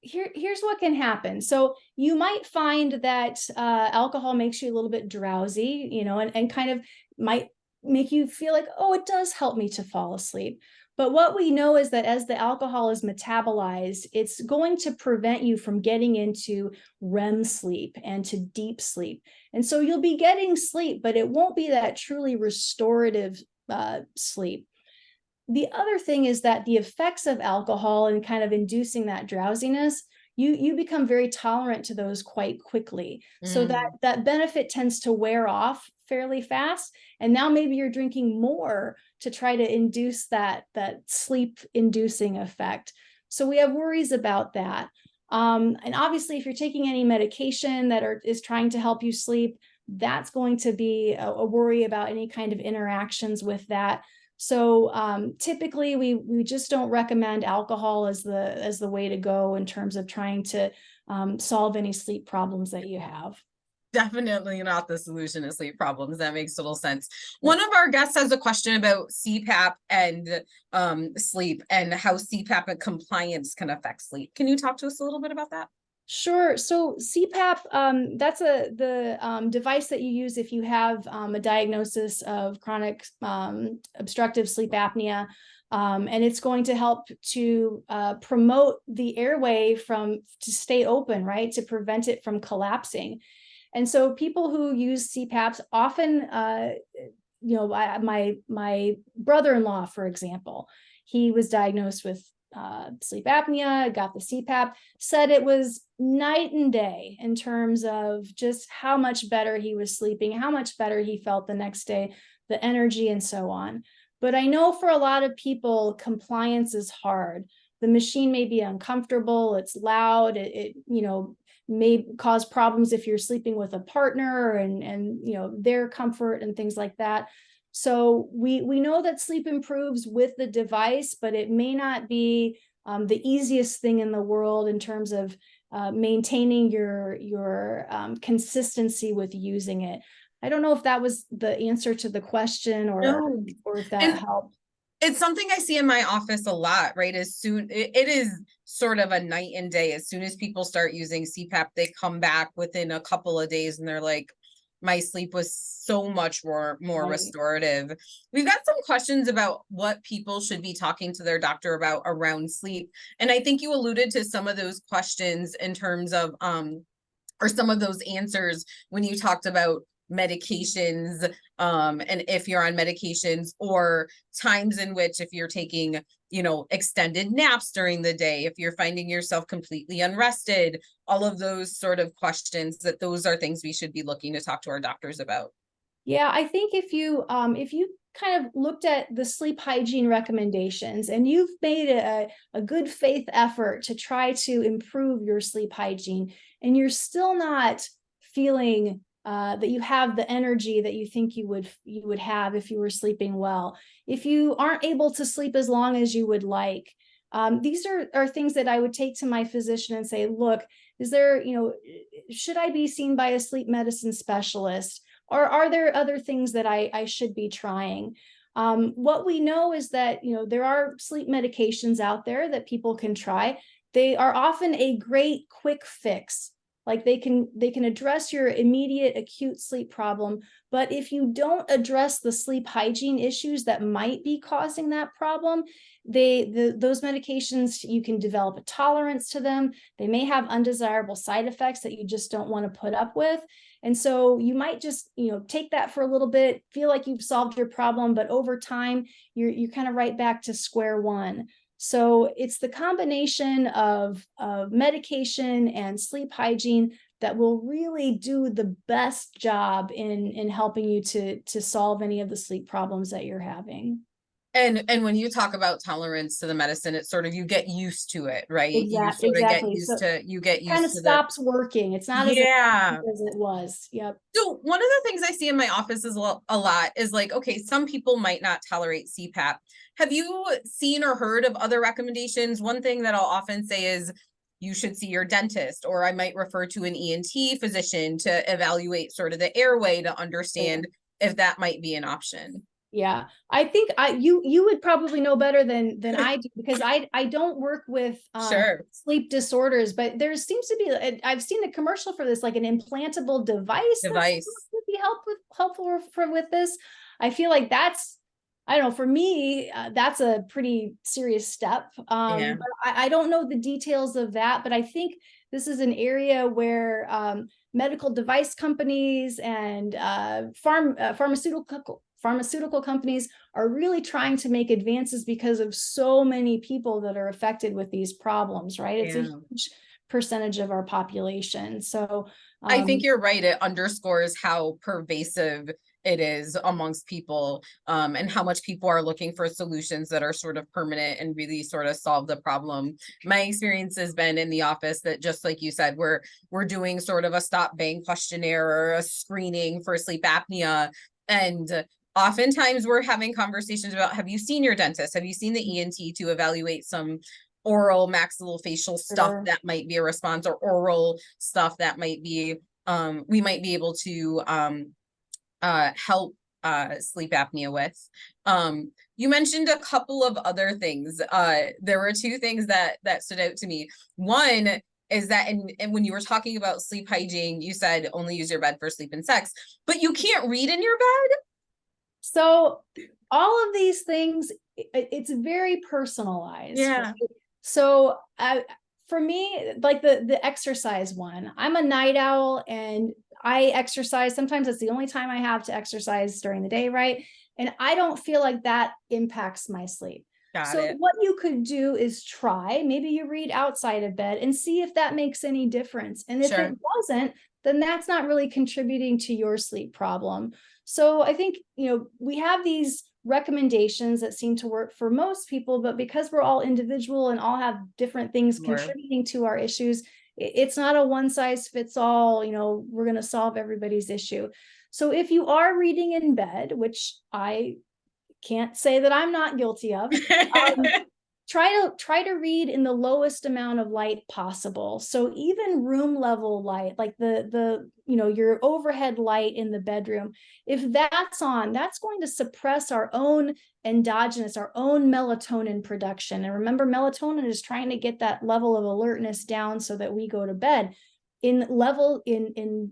here's what can happen. So you might find that alcohol makes you a little bit drowsy, and kind of might make you feel like, oh, it does help me to fall asleep. But what we know is that as the alcohol is metabolized, it's going to prevent you from getting into REM sleep and to deep sleep. And so you'll be getting sleep, but it won't be that truly restorative sleep. The other thing is that the effects of alcohol and kind of inducing that drowsiness, you become very tolerant to those quite quickly. So that benefit tends to wear off fairly fast. And now maybe you're drinking more to try to induce that sleep inducing effect. So we have worries about that. And obviously, if you're taking any medication that is trying to help you sleep, that's going to be a worry about any kind of interactions with that. So typically we just don't recommend alcohol as the way to go in terms of trying to solve any sleep problems that you have. Definitely not the solution to sleep problems. That makes total sense. One of our guests has a question about CPAP and sleep and how CPAP and compliance can affect sleep. Can you talk to us a little bit about that? Sure. So CPAP, that's the device that you use if you have a diagnosis of chronic obstructive sleep apnea. And it's going to help to promote the airway to stay open, right? To prevent it from collapsing. And so people who use CPAPs often, my brother-in-law, for example, he was diagnosed with sleep apnea, got the CPAP, said it was night and day in terms of just how much better he was sleeping, how much better he felt the next day, the energy and so on. But I know for a lot of people, compliance is hard. The machine may be uncomfortable, it's loud, it may cause problems if you're sleeping with a partner and their comfort and things like that. So we know that sleep improves with the device, but it may not be the easiest thing in the world in terms of maintaining your consistency with using it. I don't know if that was the answer to the question or if that helped. It's something I see in my office a lot, right? It is sort of a night and day. As soon as people start using CPAP, they come back within a couple of days and they're like, my sleep was so much more restorative. We've got some questions about what people should be talking to their doctor about around sleep. And I think you alluded to some of those questions in terms of, or some of those answers when you talked about medications, and if you're on medications, or times in which if you're taking, extended naps during the day, if you're finding yourself completely unrested, all of those sort of questions, that those are things we should be looking to talk to our doctors about. Yeah, I think if you kind of looked at the sleep hygiene recommendations and you've made a good faith effort to try to improve your sleep hygiene, and you're still not feeling that you have the energy that you think you would have if you were sleeping well, if you aren't able to sleep as long as you would like, these are things that I would take to my physician and say, look, is there, should I be seen by a sleep medicine specialist? Or are there other things that I should be trying? What we know is that, there are sleep medications out there that people can try. They are often a great quick fix. Like they can address your immediate acute sleep problem. But if you don't address the sleep hygiene issues that might be causing that problem, those medications, you can develop a tolerance to them. They may have undesirable side effects that you just don't want to put up with. And so you might just, take that for a little bit, feel like you've solved your problem, but over time, you're kind of right back to square one. So it's the combination of medication and sleep hygiene that will really do the best job in helping you to solve any of the sleep problems that you're having. And when you talk about tolerance to the medicine, it's sort of, you get used to it, right? You sort of get Exactly. used So to, kind of stops working. It's not as yeah. effective as it was. Yep. So one of the things I see in my office is a lot is like, okay, some people might not tolerate CPAP. Have you seen or heard of other recommendations? One thing that I'll often say is you should see your dentist, or I might refer to an ENT physician to evaluate sort of the airway to understand if that might be an option. Yeah, I think you would probably know better than I do, because I don't work with Sure. sleep disorders, but there seems to be, I've seen a commercial for this, like an implantable device that's supposed to be helpful with this. I feel like that's, I don't know, for me, that's a pretty serious step. Yeah. But I don't know the details of that, but I think this is an area where medical device companies and pharmaceutical companies are really trying to make advances because of so many people that are affected with these problems, right? It's a huge percentage of our population. So I think you're right. It underscores how pervasive it is amongst people, and how much people are looking for solutions that are sort of permanent and really sort of solve the problem. My experience has been in the office that, just like you said, we're doing sort of a stop bang questionnaire or a screening for sleep apnea, and oftentimes we're having conversations about, have you seen your dentist? Have you seen the ENT to evaluate some oral maxillofacial stuff that might be a response, or oral stuff that might be, we might be able to help sleep apnea with. You mentioned a couple of other things. There were two things that stood out to me. One is that, and when you were talking about sleep hygiene, you said only use your bed for sleep and sex, but you can't read in your bed. So all of these things, it's very personalized. Yeah. Right? So for me, like the exercise one, I'm a night owl and I exercise. Sometimes it's the only time I have to exercise during the day, right? And I don't feel like that impacts my sleep. So what you could do is try, maybe you read outside of bed and see if that makes any difference. And if it doesn't, then that's not really contributing to your sleep problem. So I think, we have these recommendations that seem to work for most people, but because we're all individual and all have different things contributing to our issues, it's not a one size fits all, we're going to solve everybody's issue. So if you are reading in bed, which I can't say that I'm not guilty of, try to read in the lowest amount of light possible. So even room level light, like the your overhead light in the bedroom, if that's on, that's going to suppress our own endogenous, our own melatonin production. And remember, melatonin is trying to get that level of alertness down so that we go to bed. When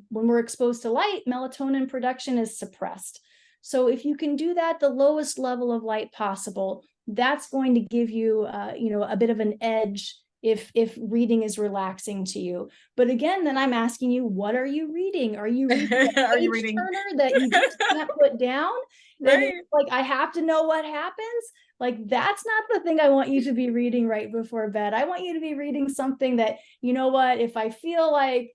we're exposed to light, melatonin production is suppressed. So if you can do that, the lowest level of light possible, that's going to give you, a bit of an edge if reading is relaxing to you. But again, then I'm asking you, what are you reading? Are you reading a Are you page reading? turner that you just can't put down? Right. And it's like, I have to know what happens. Like, that's not the thing I want you to be reading right before bed. I want you to be reading something that, you know what, if I feel like,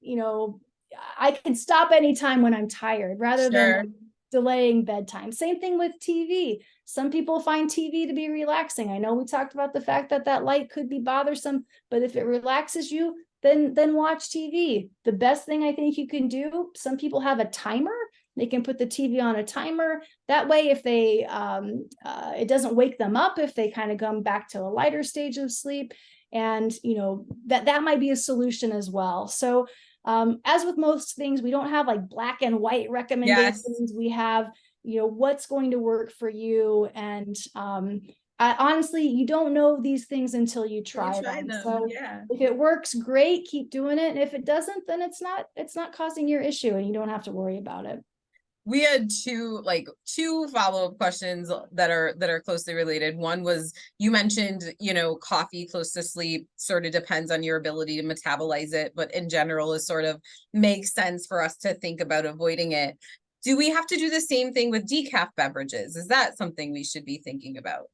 I can stop anytime when I'm tired, rather than Sure. delaying bedtime. Same thing with TV. Some people find TV to be relaxing. I know we talked about the fact that that light could be bothersome, but if it relaxes you, then watch TV. The best thing I think you can do, some people have a timer. They can put the TV on a timer. That way, if they it doesn't wake them up if they kind of come back to a lighter stage of sleep. And that might be a solution as well. So as with most things, we don't have like black and white recommendations. Yes. We have, what's going to work for you. And honestly, you don't know these things until you try them. So yeah. if it works, great, keep doing it. And if it doesn't, then it's not causing your issue and you don't have to worry about it. We had two follow-up questions that are closely related. One was, you mentioned, coffee close to sleep sort of depends on your ability to metabolize it, but in general is sort of makes sense for us to think about avoiding it. Do we have to do the same thing with decaf beverages? Is that something we should be thinking about?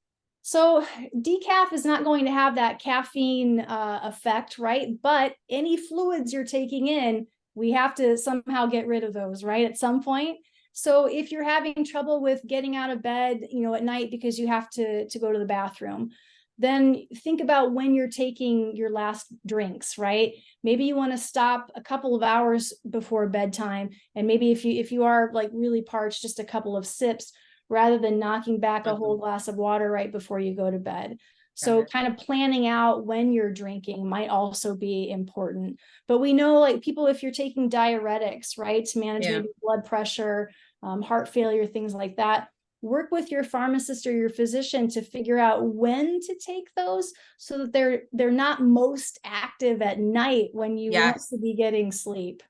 So decaf is not going to have that caffeine effect, right? But any fluids you're taking in, we have to somehow get rid of those, right? At some point. So if you're having trouble with getting out of bed, at night because you have to go to the bathroom, then think about when you're taking your last drinks, right? Maybe you want to stop a couple of hours before bedtime. And maybe if you are like really parched, just a couple of sips, rather than knocking back a whole glass of water right before you go to bed. So kind of planning out when you're drinking might also be important. But we know, like, people, if you're taking diuretics, right, to manage maybe blood pressure, heart failure, things like that, work with your pharmacist or your physician to figure out when to take those so that they're not most active at night when you want to be getting sleep.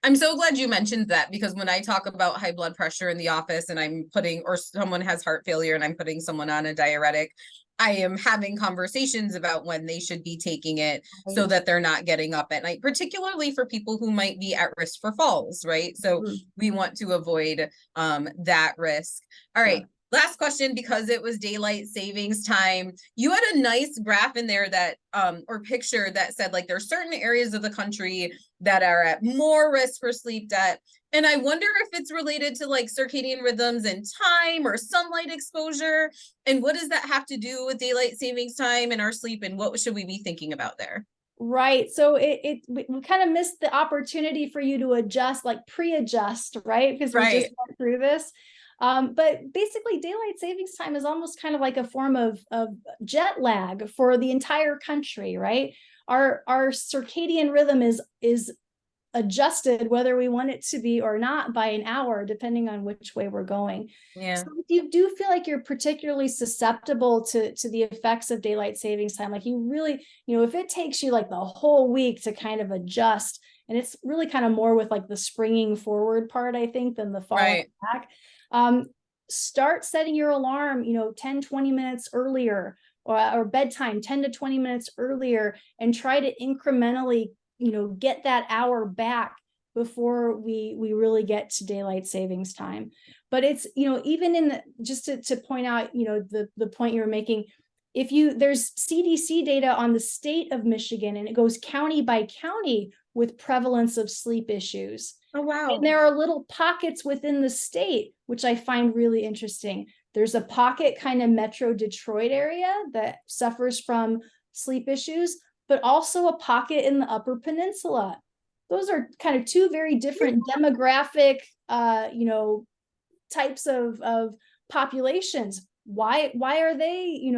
I'm so glad you mentioned that, because when I talk about high blood pressure in the office and I'm putting, or someone has heart failure and I'm putting someone on a diuretic, I am having conversations about when they should be taking it so that they're not getting up at night, particularly for people who might be at risk for falls, right? So we want to avoid that risk. All right. Last question, because it was daylight savings time. You had a nice graph in there that, or picture that said, like, there's certain areas of the country that are at more risk for sleep debt. And I wonder if it's related to like circadian rhythms and time or sunlight exposure. And what does that have to do with daylight savings time and our sleep? And what should we be thinking about there? Right. So we kind of missed the opportunity for you to adjust, like pre-adjust, right? Because we just went through this. But basically, daylight savings time is almost kind of like a form of jet lag for the entire country, right? Our circadian rhythm is adjusted whether we want it to be or not by an hour, depending on which way we're going. So if you do feel like you're particularly susceptible to the effects of daylight savings time, like you really, if it takes you like the whole week to kind of adjust, and it's really kind of more with like the springing forward part, I think, than the falling back. Start setting your alarm, 10, 20 minutes earlier, or bedtime 10 to 20 minutes earlier, and try to incrementally get that hour back before we really get to daylight savings time. But it's, even in just to point out, the point you were making, there's CDC data on the state of Michigan, and it goes county by county with prevalence of sleep issues. Oh, wow. And there are little pockets within the state, which I find really interesting. There's a pocket kind of Metro Detroit area that suffers from sleep issues, but also a pocket in the Upper Peninsula. Those are kind of two very different demographic, types of populations. Why are they,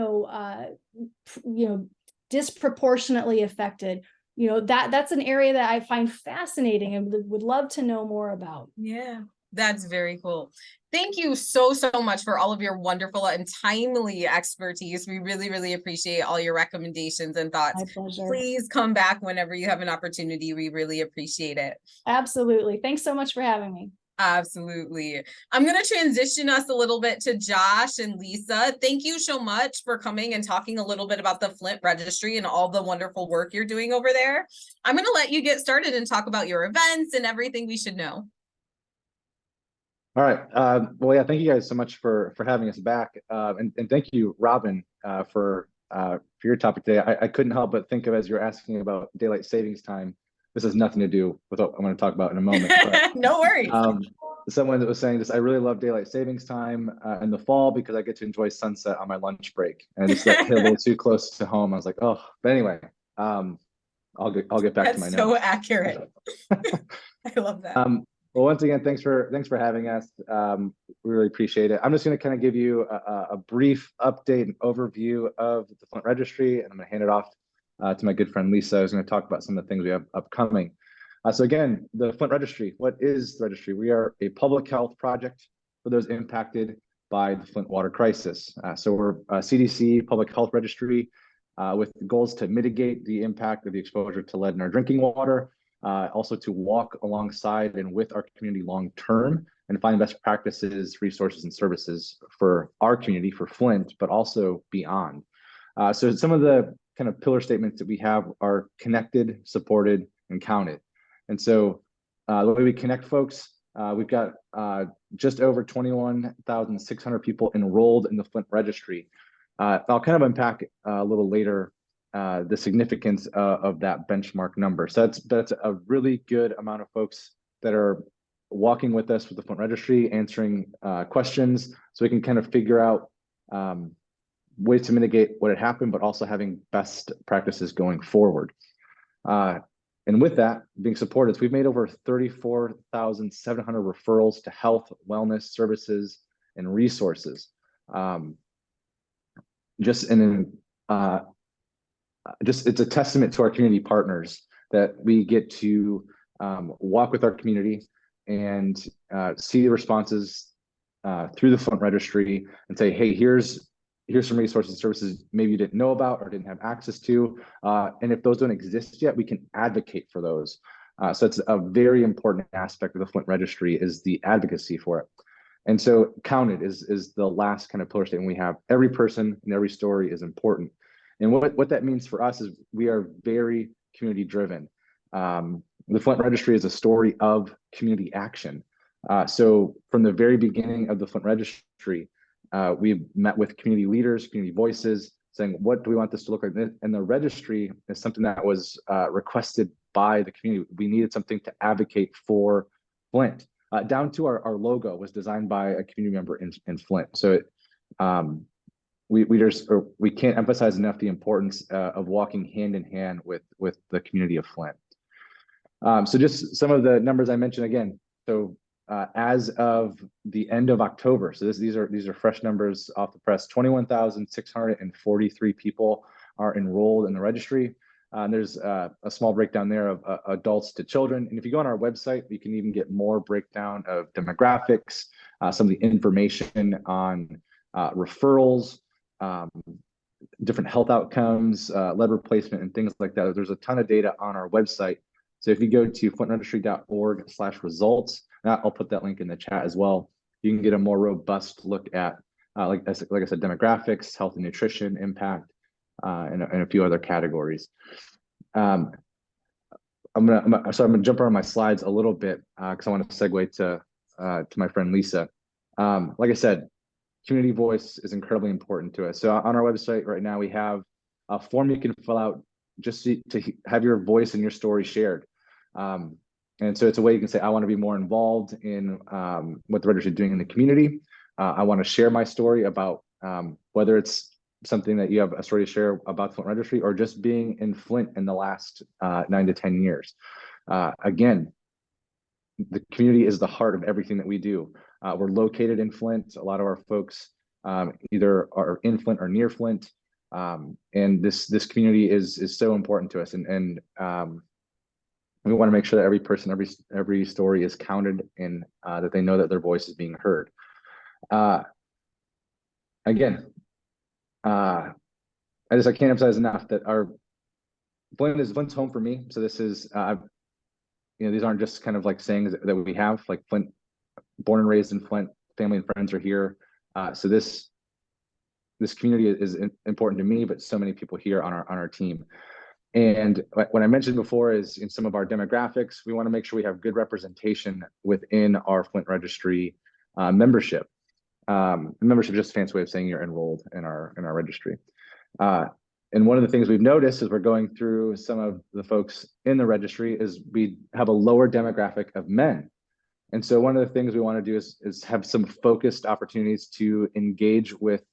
disproportionately affected? That's an area that I find fascinating and would love to know more about. Yeah, that's very cool. Thank you so much for all of your wonderful and timely expertise. We really, really appreciate all your recommendations and thoughts. My pleasure. Please come back whenever you have an opportunity. We really appreciate it. Absolutely. Thanks so much for having me. Absolutely. I'm going to transition us a little bit to Josh and Lisa. Thank you so much for coming and talking a little bit about the Flint Registry and all the wonderful work you're doing over there. I'm going to let you get started and talk about your events and everything we should know. All right. Well, yeah, thank you guys so much for having us back. And thank you, Robin, for your topic today. I couldn't help but think of, as you're asking about daylight savings time, this has nothing to do with what I'm going to talk about in a moment. But, no worries. Someone that was saying this, I really love daylight savings time in the fall because I get to enjoy sunset on my lunch break. And it's that hit a little too close to home. I was like, oh, but anyway, I'll get back to my notes. That's so accurate. I love that. Well, once again, thanks for having us. We really appreciate it. I'm just going to kind of give you a brief update and overview of the Flint Registry, and I'm going to hand it off to my good friend Lisa, who's going to talk about some of the things we have upcoming. So again, the Flint Registry. What is the registry? We are a public health project for those impacted by the Flint water crisis. So we're a CDC public health registry with goals to mitigate the impact of the exposure to lead in our drinking water, also to walk alongside and with our community long term and find best practices, resources, and services for our community, for Flint, but also beyond. So some of the kind of pillar statements that we have are connected, supported, and counted. And so the way we connect folks, we've got just over 21,600 people enrolled in the Flint Registry. I'll kind of unpack a little later the significance of that benchmark number. So that's a really good amount of folks that are walking with us with the Flint Registry, answering questions, so we can kind of figure out ways to mitigate what had happened, but also having best practices going forward. And with that being supported, we've made over 34,700 referrals to health, wellness services, and resources. Just it's a testament to our community partners that we get to walk with our community and see the responses through the Flint Registry and say, hey, here's some resources and services maybe you didn't know about or didn't have access to. And if those don't exist yet, we can advocate for those. So it's a very important aspect of the Flint Registry, is the advocacy for it. And so counted is the last kind of pillar statement we have. Every person and every story is important. And what that means for us is we are very community driven. The Flint Registry is a story of community action. So from the very beginning of the Flint Registry, we've met with community leaders, community voices, saying, what do we want this to look like? And the registry is something that was requested by the community. We needed something to advocate for Flint. Down to our logo was designed by a community member in Flint. So we can't emphasize enough the importance of walking hand in hand with the community of Flint. So just some of the numbers I mentioned again. So as of the end of October, so these are fresh numbers off the press, 21,643 people are enrolled in the registry. There's a small breakdown there of adults to children. And if you go on our website, you can even get more breakdown of demographics, some of the information on referrals, different health outcomes, lead replacement, and things like that. There's a ton of data on our website. So if you go to flintregistry.org/results, I'll put that link in the chat as well. You can get a more robust look at, like I said, demographics, health and nutrition impact, and a few other categories. I'm gonna jump around my slides a little bit because I want to segue to my friend Lisa. Like I said, community voice is incredibly important to us. So on our website right now, we have a form you can fill out just to have your voice and your story shared. And so it's a way you can say, I want to be more involved in what the registry is doing in the community. I want to share my story about whether it's something that you have a story to share about the Flint Registry or just being in Flint in the last 9 to 10 years. Again, the community is the heart of everything that we do. We're located in Flint. A lot of our folks either are in Flint or near Flint. And this community is so important to us. And we want to make sure that every person, every story is counted and that they know that their voice is being heard. Again, I can't emphasize enough that Flint's home for me. So this is, these aren't just kind of like sayings that we have. Like Flint born and raised in Flint, family and friends are here. So this community is important to me, but so many people here on our team. And what I mentioned before is in some of our demographics, we want to make sure we have good representation within our Flint Registry membership. Membership is just a fancy way of saying you're enrolled in our registry. And one of the things we've noticed as we're going through some of the folks in the registry is we have a lower demographic of men. And so one of the things we want to do is have some focused opportunities to engage with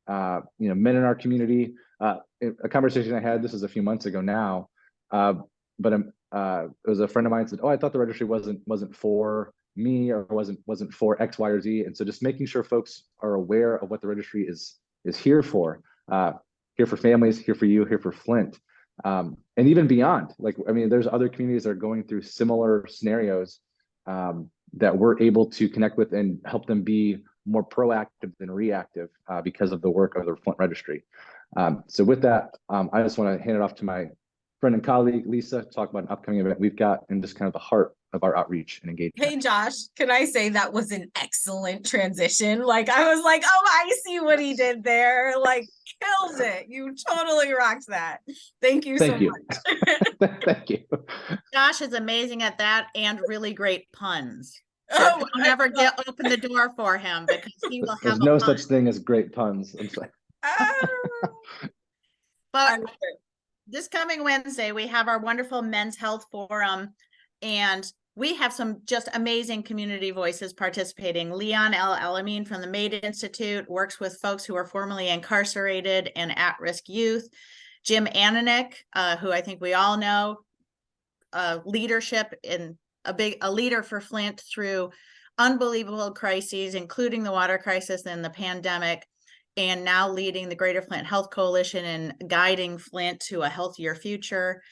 men in our community. A conversation I had, this is a few months ago now, but it was a friend of mine said, "Oh, I thought the registry wasn't for me, or wasn't for X, Y, or Z." And so just making sure folks are aware of what the registry is here for. Here for families, here for you, here for Flint, and even beyond. Like, I mean, there's other communities that are going through similar scenarios that we're able to connect with and help them be more proactive than reactive because of the work of the Flint Registry. So with that, I just want to hand it off to my friend and colleague, Lisa, to talk about an upcoming event we've got and just kind of the heart of our outreach and engagement. Hey, Josh, can I say that was an excellent transition? Like, I was like, oh, I see what he did there. Like, killed it. You totally rocked that. Thank you so much. Thank you. Josh is amazing at that and really great puns. So Oh, don't ever open the door for him, because he will have There's no such thing as great puns. I'm sorry. But this coming Wednesday, we have our wonderful Men's Health Forum, and we have some just amazing community voices participating. Leon L. Elamine from the MAID Institute works with folks who are formerly incarcerated and at-risk youth. Jim Ananek, who I think we all know, leadership in a leader for Flint through unbelievable crises, including the water crisis and the pandemic, and now leading the Greater Flint Health Coalition and guiding Flint to a healthier future.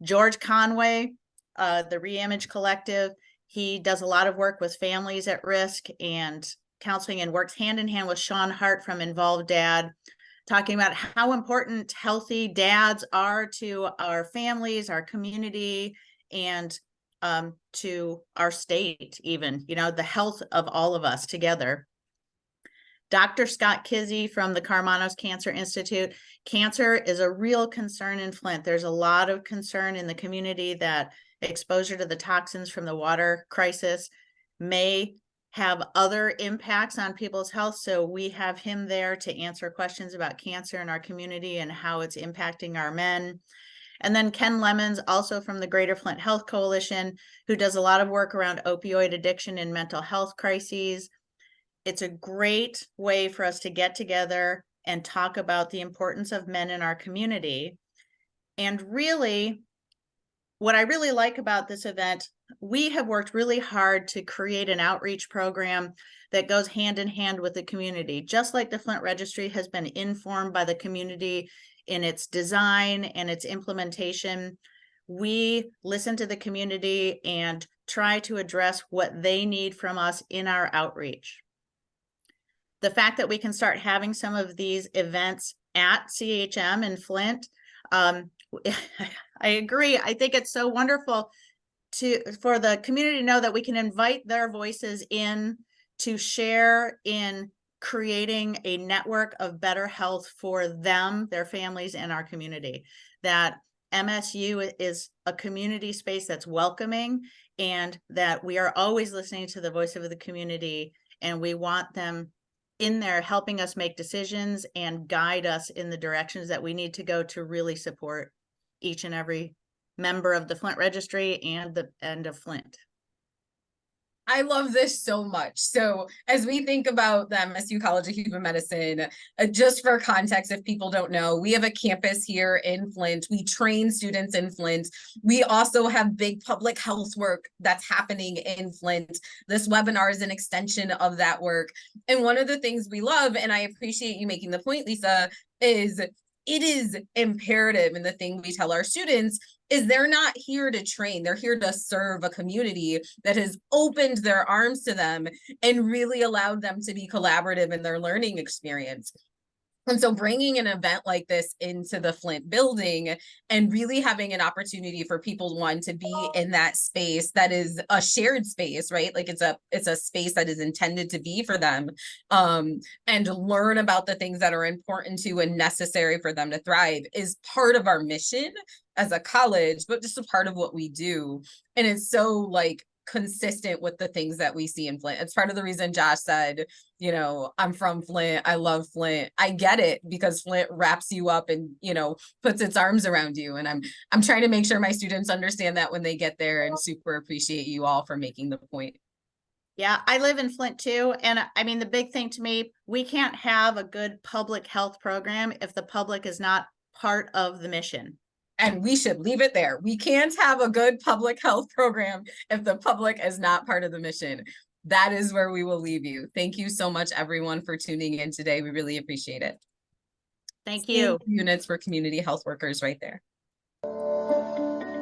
George Conway, the Reimage Collective, he does a lot of work with families at risk and counseling, and works hand in hand with Sean Hart from Involved Dad, talking about how important healthy dads are to our families, our community, and to our state, even, the health of all of us together. Dr. Scott Kizzy from the Carmanos Cancer Institute. Cancer is a real concern in Flint. There's a lot of concern in the community that exposure to the toxins from the water crisis may have other impacts on people's health. So we have him there to answer questions about cancer in our community and how it's impacting our men. And then Ken Lemons, also from the Greater Flint Health Coalition, who does a lot of work around opioid addiction and mental health crises. It's a great way for us to get together and talk about the importance of men in our community. And really, what I really like about this event, we have worked really hard to create an outreach program that goes hand in hand with the community. Just like the Flint Registry has been informed by the community in its design and its implementation, we listen to the community and try to address what they need from us in our outreach. The fact that we can start having some of these events at CHM in Flint, I agree. I think it's so wonderful for the community to know that we can invite their voices in to share in creating a network of better health for them, their families, and our community. That MSU is a community space that's welcoming, and that we are always listening to the voice of the community, and we want them in there helping us make decisions and guide us in the directions that we need to go to really support each and every member of the Flint Registry and of Flint. I love this so much. So as we think about the MSU College of Human Medicine, just for context, if people don't know, we have a campus here in Flint. We train students in Flint. We also have big public health work that's happening in Flint. This webinar is an extension of that work. And one of the things we love, and I appreciate you making the point, Lisa, is it is imperative, and the thing we tell our students is they're not here to train, they're here to serve a community that has opened their arms to them and really allowed them to be collaborative in their learning experience. And so bringing an event like this into the Flint building and really having an opportunity for people, one, to be in that space that is a shared space, right? Like it's a space that is intended to be for them, and learn about the things that are important to and necessary for them to thrive is part of our mission as a college, but just a part of what we do. And it's so like consistent with the things that we see in Flint. It's part of the reason Josh said, you know, I'm from Flint. I love Flint. I get it, because Flint wraps you up and, you know, puts its arms around you. And I'm trying to make sure my students understand that when they get there, and super appreciate you all for making the point. Yeah, I live in Flint too. And I mean, the big thing to me, we can't have a good public health program if the public is not part of the mission. And we should leave it there. We can't have a good public health program if the public is not part of the mission. That is where we will leave you. Thank you so much, everyone, for tuning in today. We really appreciate it. Thank you. Units for community health workers right there.